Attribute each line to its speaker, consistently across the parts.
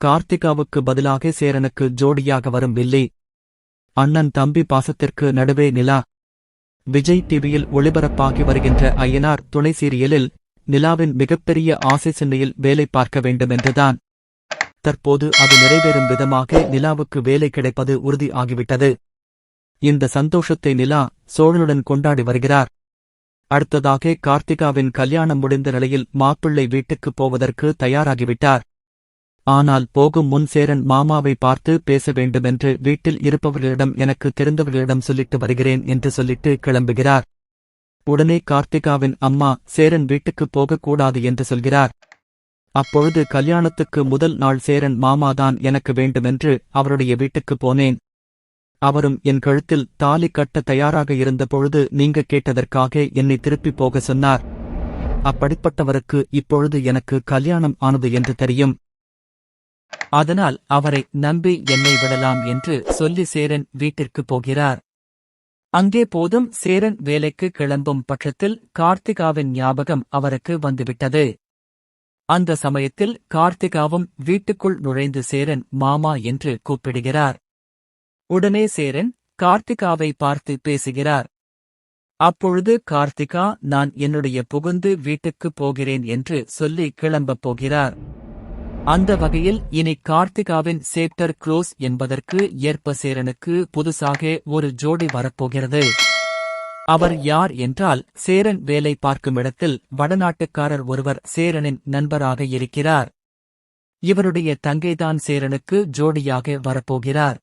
Speaker 1: கார்த்திகாவுக்கு பதிலாக சேரனுக்கு ஜோடியாக வரும் வில்லி. அண்ணன் தம்பி பாசத்திற்கு நடுவே நிலா. விஜய் டிவியில் ஒளிபரப்பாகி வருகின்ற ஐயனார் துணை சீரியலில் நிலாவின் மிகப்பெரிய ஆசை சென்னையில் வேலை பார்க்க வேண்டுமென்றுதான். தற்போது அது நிறைவேறும் விதமாக நிலாவுக்கு வேலை கிடைப்பது உறுதி ஆகிவிட்டது. இந்த சந்தோஷத்தை நிலா சோழனுடன் கொண்டாடி வருகிறார். அடுத்ததாக கார்த்திகாவின் கல்யாணம் முடிந்த நிலையில் மாப்பிள்ளை வீட்டுக்குப் போவதற்கு தயாராகிவிட்டார். ஆனால் போகும் முன் சேரன் மாமாவை பார்த்து பேச வேண்டுமென்று வீட்டில் இருப்பவர்களிடம் எனக்கு தெரிந்தவர்களிடம் சொல்லிட்டு வருகிறேன் என்று சொல்லிட்டு கிளம்புகிறார். உடனே கார்த்திகாவின் அம்மா சேரன் வீட்டுக்குப் போகக்கூடாது என்று சொல்கிறார். அப்பொழுது கல்யாணத்துக்கு முதல் நாள் சேரன் மாமாதான் எனக்கு வேண்டுமென்று அவருடைய வீட்டுக்குப் போனேன். அவரும் என் கழுத்தில் தாலி கட்ட தயாராக இருந்தபொழுது நீங்க கேட்டதற்காக என்னை திருப்பிப் போக சொன்னார். அப்படிப்பட்டவருக்கு இப்பொழுது எனக்கு கல்யாணம் ஆனது என்று தெரியும். அதனால் அவரை நம்பி என்னை விடலாம் என்று சொல்லி சேரன் வீட்டிற்குப் போகிறார். அங்கே போதும் சேரன் வேலைக்கு கிளம்பும் பட்சத்தில் கார்த்திகாவின் ஞாபகம் அவருக்கு வந்துவிட்டது. அந்த சமயத்தில் கார்த்திகாவும் வீட்டுக்குள் நுழைந்து சேரன் மாமா என்று கூப்பிடுகிறார். உடனே சேரன் கார்த்திகாவை பார்த்து பேசுகிறார். அப்பொழுது கார்த்திகா நான் என்னுடைய புகுந்து வீட்டுக்குப் போகிறேன் என்று சொல்லி கிளம்பப் போகிறார். அந்த வகையில் இனி கார்த்திகாவின் சேப்டர் க்ளோஸ் என்பதற்கு ஏற்ப சேரனுக்கு புதுசாக ஒரு ஜோடி வரப்போகிறது. அவர் யார் என்றால் சேரன் வேலை பார்க்குமிடத்தில் வடநாட்டுக்காரர் ஒருவர் சேரனின் நண்பராக இருக்கிறார். இவருடைய தங்கைதான் சேரனுக்கு ஜோடியாக வரப்போகிறார்.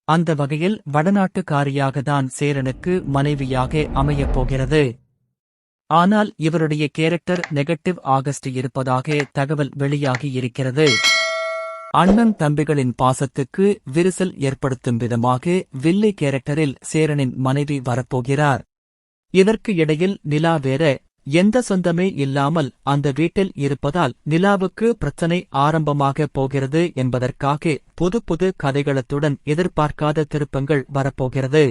Speaker 1: அந்த வகையில் வடநாட்டுக்காரியாகத்தான் சேரனுக்கு மனைவியாக அமையப் போகிறது. ஆனால் இவருடைய கேரக்டர் நெகட்டிவ் ஆகஸ்ட் இருப்பதாக தகவல் வெளியாகி இருக்கிறது. அண்ணன் தம்பிகளின் பாசத்துக்கு விரிசல் ஏற்படுத்தும் விதமாக வில்லி கேரக்டரில் சேரனின் மனைவி வரப்போகிறார். இதற்கு இடையில் நிலா வேற எந்த சொந்தமே இல்லாமல் அந்த வீட்டில் இருப்பதால் நிலாவுக்கு பிரச்சனை ஆரம்பமாக போகிறது என்பதற்காக புது புது கதைகளத்துடன் எதிர்பார்க்காத திருப்பங்கள் வரப்போகிறது.